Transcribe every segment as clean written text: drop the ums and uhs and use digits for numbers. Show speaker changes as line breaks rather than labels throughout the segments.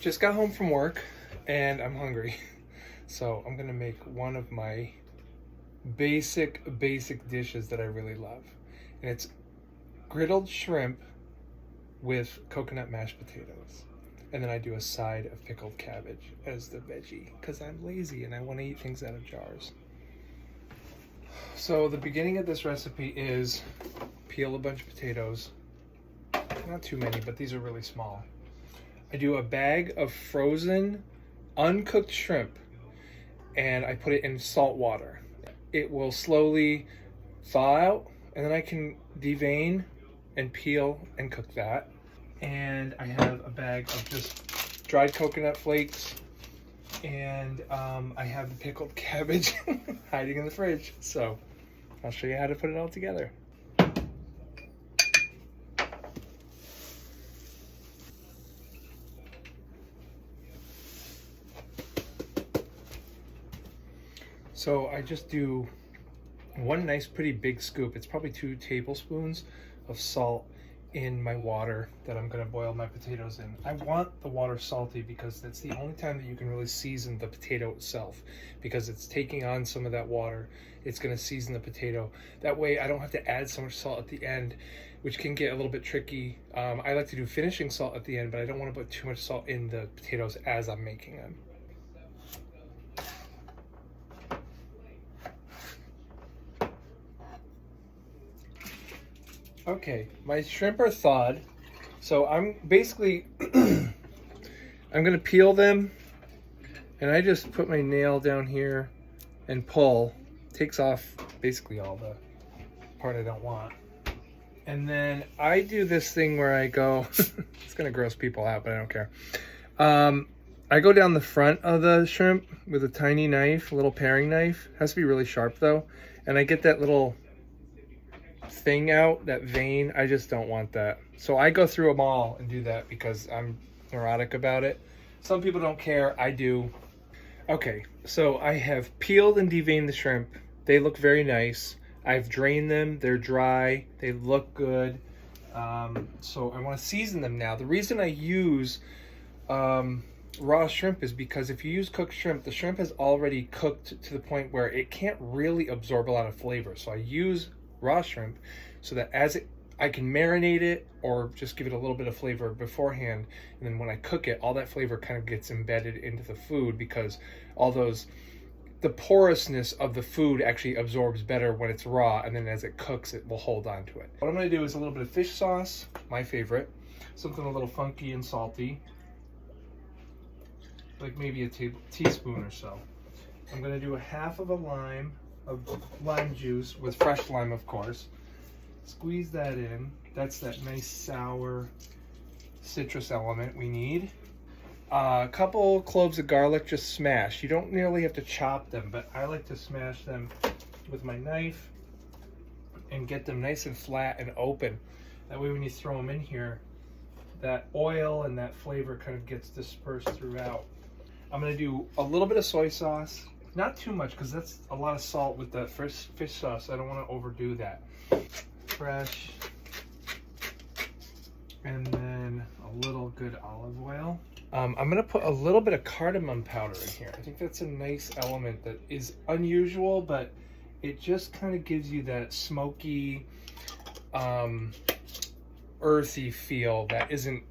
Just got home from work and I'm hungry. So I'm gonna make one of my basic dishes that I really love. And it's griddled shrimp with coconut mashed potatoes. And then I do a side of pickled cabbage as the veggie because I'm lazy and I want to eat things out of jars. So the beginning of this recipe is peel a bunch of potatoes. Not too many, but these are really small. I do a bag of frozen, uncooked shrimp, and I put it in salt water. It will slowly thaw out, and then I can devein and peel and cook that. And I have a bag of just dried coconut flakes, and I have the pickled cabbage hiding in the fridge. So I'll show you how to put it all together. So I just do one nice pretty big scoop. It's probably 2 tablespoons of salt in my water that I'm gonna boil my potatoes in. I want the water salty because that's the only time that you can really season the potato itself, because it's taking on some of that water. It's gonna season the potato. That way I don't have to add so much salt at the end, which can get a little bit tricky. I like to do finishing salt at the end, but I don't wanna put too much salt in the potatoes as I'm making them. Okay, my shrimp are thawed, so I'm basically, I'm gonna peel them, and I just put my nail down here and pull. Takes off basically all the part I don't want. And then I do this thing where I go, it's gonna gross people out, but I don't care. I go down the front of the shrimp with a tiny knife, a little paring knife. It has to be really sharp though. And I get that little thing out, that vein. I just don't want that. So I go through them all and do that because I'm neurotic about it. Some people don't care, I do. Okay, so I have peeled and deveined the shrimp. They look very nice. I've drained them, they're dry, they look good. So I want to season them now. The reason I use raw shrimp is because if you use cooked shrimp, the shrimp has already cooked to the point where it can't really absorb a lot of flavor. So I use raw shrimp so that I can marinate it or just give it a little bit of flavor beforehand, and then when I cook it, all that flavor kind of gets embedded into the food because the porousness of the food actually absorbs better when it's raw, and then as it cooks it will hold on to it. What I'm going to do is a little bit of fish sauce, my favorite, something a little funky and salty, like maybe a teaspoon or so. I'm going to do a half of a lime of lime juice, with fresh lime of course. Squeeze that in. That's that nice sour citrus element we need. A couple cloves of garlic just smashed. You don't nearly have to chop them, but I like to smash them with my knife and get them nice and flat and open. That way when you throw them in here, that oil and that flavor kind of gets dispersed throughout. I'm going to do a little bit of soy sauce. Not too much, because that's a lot of salt with the fish sauce. I don't want to overdo that. Fresh. And then a little good olive oil. I'm going to put a little bit of cardamom powder in here. I think that's a nice element that is unusual, but it just kind of gives you that smoky, earthy feel that isn't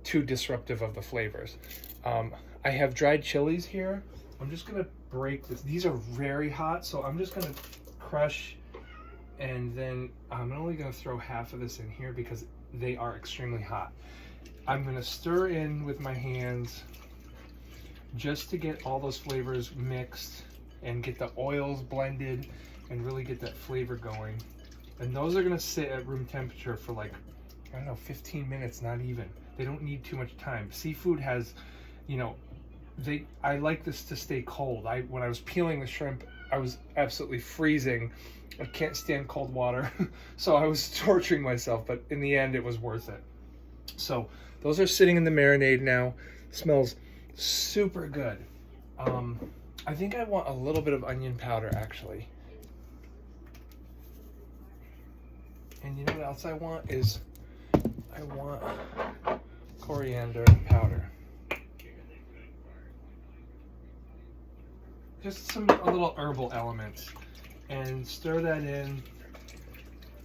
too disruptive of the flavors. I have dried chilies here. I'm just gonna break this. These are very hot, so I'm just gonna crush, and then I'm only gonna throw half of this in here because they are extremely hot. I'm gonna stir in with my hands just to get all those flavors mixed and get the oils blended and really get that flavor going. And those are gonna sit at room temperature for like, I don't know, 15 minutes, not even. They don't need too much time. Seafood has, you know, I like this to stay cold. When I was peeling the shrimp, I was absolutely freezing. I can't stand cold water, so I was torturing myself, but in the end it was worth it. So those are sitting in the marinade now. Smells super good. I think I want a little bit of onion powder actually. And you know what else I want is, I want coriander powder. Just a little herbal elements. And stir that in.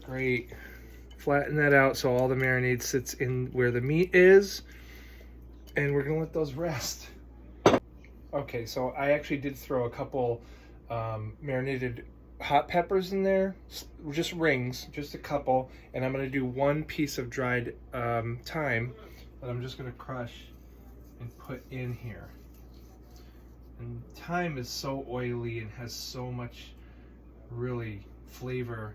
Great. Flatten that out so all the marinade sits in where the meat is. And we're gonna let those rest. Okay, so I actually did throw a couple marinated hot peppers in there, just rings, just a couple, and I'm gonna do one piece of dried thyme that I'm just gonna crush and put in here. And thyme is so oily and has so much really flavor.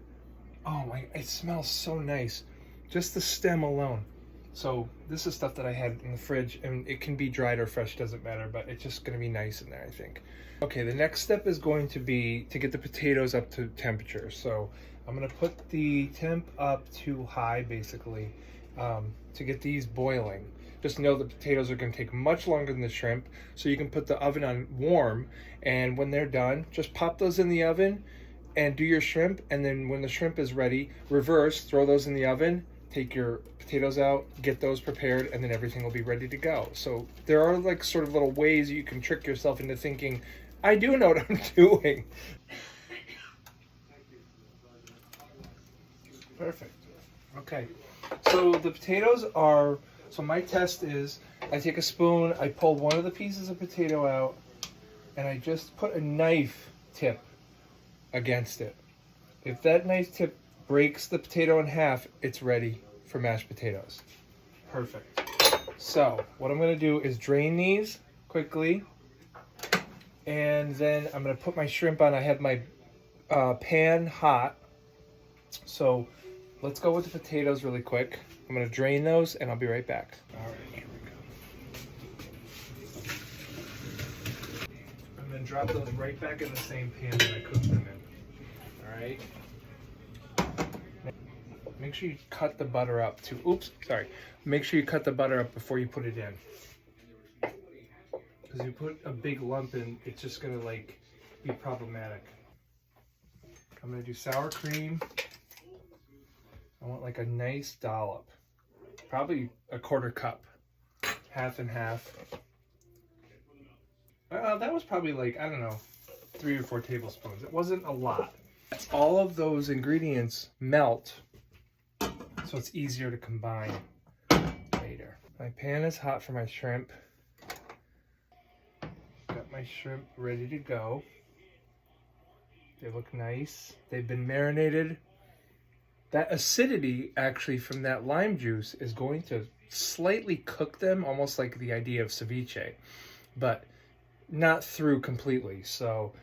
Oh my, it smells so nice. Just the stem alone. So this is stuff that I had in the fridge, and it can be dried or fresh, doesn't matter, but it's just gonna be nice in there, I think. Okay, the next step is going to be to get the potatoes up to temperature. So I'm gonna put the temp up to high, basically, to get these boiling. Just know the potatoes are gonna take much longer than the shrimp, so you can put the oven on warm, and when they're done, just pop those in the oven and do your shrimp, and then when the shrimp is ready, reverse, throw those in the oven, take your potatoes out, get those prepared, and then everything will be ready to go. So there are like sort of little ways you can trick yourself into thinking, I do know what I'm doing. Perfect. Okay, so the potatoes are, so my test is, I take a spoon, I pull one of the pieces of potato out, and I just put a knife tip against it. If that knife tip breaks the potato in half, it's ready for mashed potatoes. Perfect. So what I'm gonna do is drain these quickly, and then I'm gonna put my shrimp on. I have my pan hot, so let's go with the potatoes really quick. I'm gonna drain those and I'll be right back. All right, here we go. I'm gonna drop those right back in the same pan that I cooked them in. All right. Make sure you cut the butter up too. Oops, sorry. Make sure you cut the butter up before you put it in. Because you put a big lump in, it's just gonna like be problematic. I'm gonna do sour cream. I want like a nice dollop. Probably a quarter cup. Half and half. That was probably like, I don't know, 3 or 4 tablespoons. It wasn't a lot. All of those ingredients melt, so it's easier to combine later. My pan is hot for my shrimp. Got my shrimp ready to go. They look nice. They've been marinated. That acidity actually from that lime juice is going to slightly cook them, almost like the idea of ceviche, but not through completely. So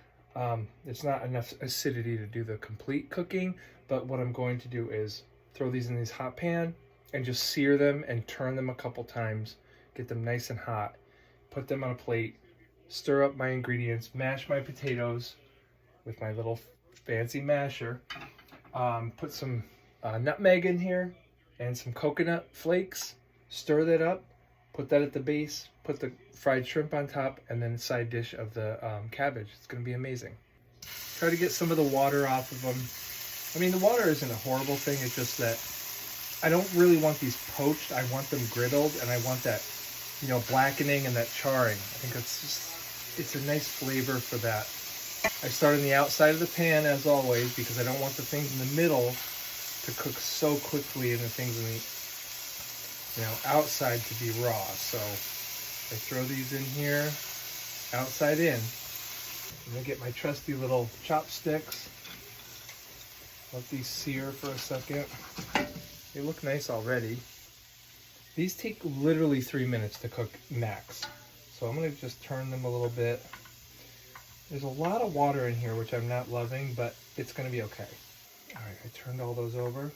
it's not enough acidity to do the complete cooking, but what I'm going to do is throw these in this hot pan and just sear them and turn them a couple times, get them nice and hot, put them on a plate, stir up my ingredients, mash my potatoes with my little fancy masher, put some nutmeg in here and some coconut flakes, stir that up, put that at the base, put the fried shrimp on top, and then side dish of the cabbage. It's going to be amazing. Try to get some of the water off of them. I mean, the water isn't a horrible thing. It's just that I don't really want these poached. I want them griddled, and I want that, you know, blackening and that charring. I think it's a nice flavor for that. I start on the outside of the pan, as always, because I don't want the things in the middle to cook so quickly and the things in the, you know, outside to be raw. So I throw these in here, outside in. I'm gonna get my trusty little chopsticks. Let these sear for a second. They look nice already. These take literally 3 minutes to cook max. So I'm gonna just turn them a little bit. There's a lot of water in here, which I'm not loving, but it's gonna be okay. All right, I turned all those over.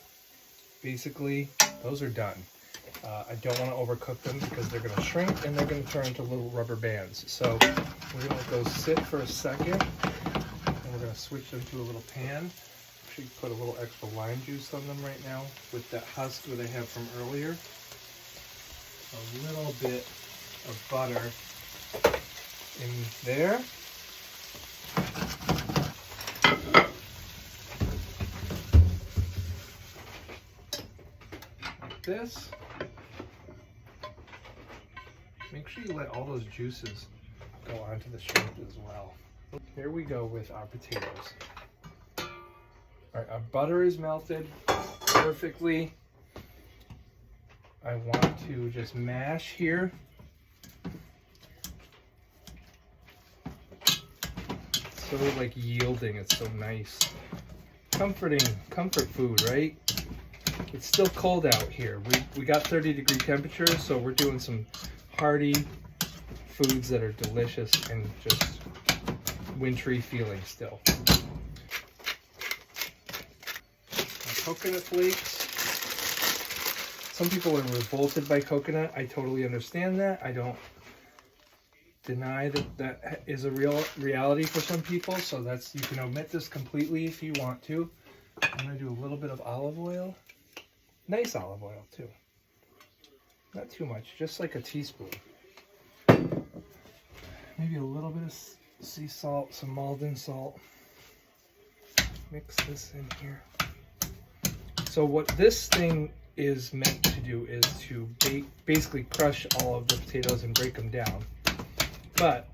Basically, those are done. I don't want to overcook them because they're going to shrink and they're going to turn into little rubber bands. So we're going to let those sit for a second, and we're going to switch them to a little pan. Actually put a little extra lime juice on them right now with that husk that I have from earlier. A little bit of butter in there. Like this. Make sure you let all those juices go onto the shrimp as well. Here we go with our potatoes. All right, our butter is melted perfectly. I want to just mash here. It's sort of like yielding, it's so nice. Comforting, comfort food, right? It's still cold out here. We got 30-degree temperatures, so we're doing some hearty foods that are delicious and just wintry feeling still. Coconut flakes. Some people are revolted by coconut. I totally understand that. I don't deny that that is a real reality for some people. So that's, you can omit this completely if you want to. I'm gonna do a little bit of olive oil. Nice olive oil too. Not too much, just like a teaspoon. Maybe a little bit of sea salt, some Maldon salt. Mix this in here. So what this thing is meant to do is to basically crush all of the potatoes and break them down. But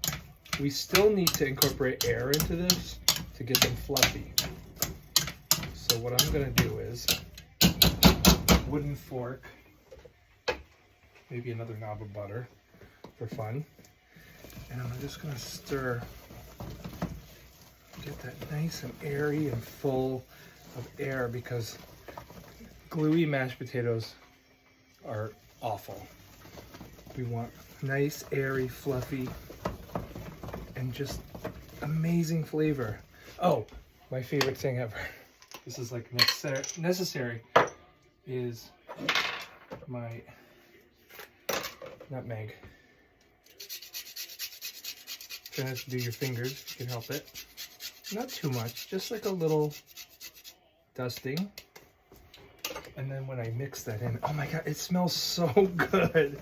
we still need to incorporate air into this to get them fluffy. So what I'm going to do is wooden fork, maybe another knob of butter for fun, and I'm just going to stir, get that nice and airy and full of air, because gluey mashed potatoes are awful. We want nice, airy, fluffy, and just amazing flavor. Oh, my favorite thing ever. This is like necessary is my nutmeg. You have to do your fingers if you can help it. Not too much, just like a little dusting. And then when I mix that in, oh my God, it smells so good.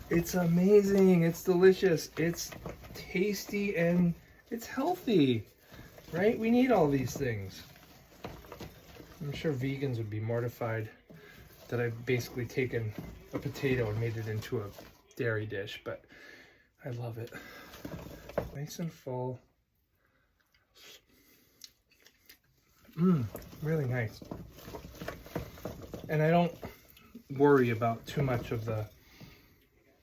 It's amazing, it's delicious, it's tasty, and it's healthy, right? We need all these things. I'm sure vegans would be mortified that I've basically taken a potato and made it into a dairy dish, but I love it. Nice and full. Really nice. And I don't worry about too much of the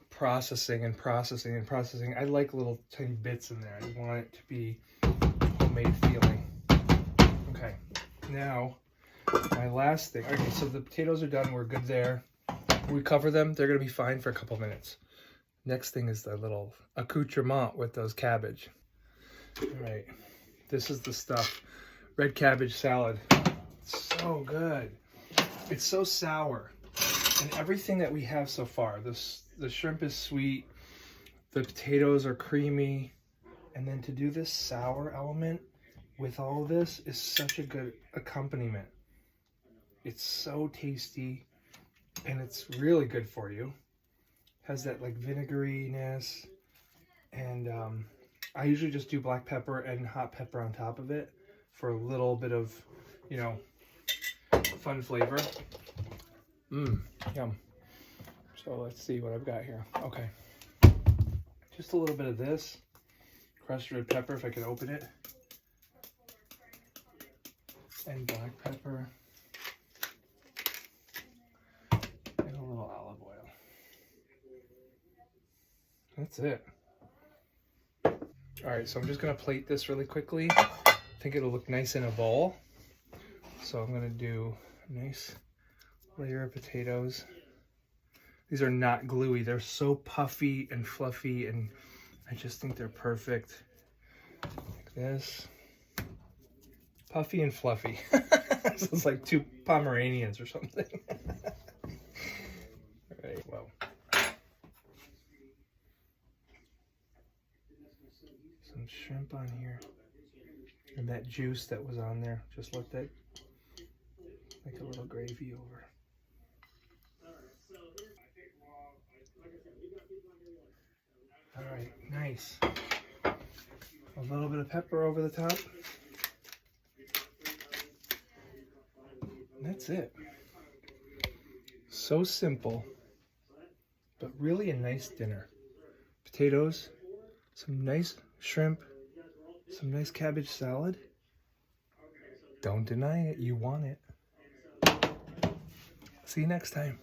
processing. I like little tiny bits in there. I want it to be homemade feeling. Okay, now my last thing. Okay, so the potatoes are done. We're good there. We cover them. They're gonna be fine for a couple minutes. Next thing is the little accoutrement with those cabbage. All right, this is the stuff. Red cabbage salad. It's so good. It's so sour. And everything that we have so far, the shrimp is sweet, the potatoes are creamy, and then to do this sour element with all of this is such a good accompaniment. It's so tasty, and it's really good for you. Has that like vinegariness, and I usually just do black pepper and hot pepper on top of it for a little bit of, you know, fun flavor. Yum. So let's see what I've got here. Okay, just a little bit of this crushed red pepper, if I could open it, and black pepper, and a little olive oil. That's it. All right, so I'm just gonna plate this really quickly. I think it'll look nice in a bowl. So I'm gonna do a nice layer of potatoes. These are not gluey. They're so puffy and fluffy, and I just think they're perfect. Like this. Puffy and fluffy. This is like two Pomeranians or something. All right, well. Some shrimp on here. And that juice that was on there, just let that like a little gravy over. All right, nice. A little bit of pepper over the top. And that's it. So simple, but really a nice dinner. potatoes, some nice shrimp, some nice cabbage salad. Don't deny it, you want it. See you next time.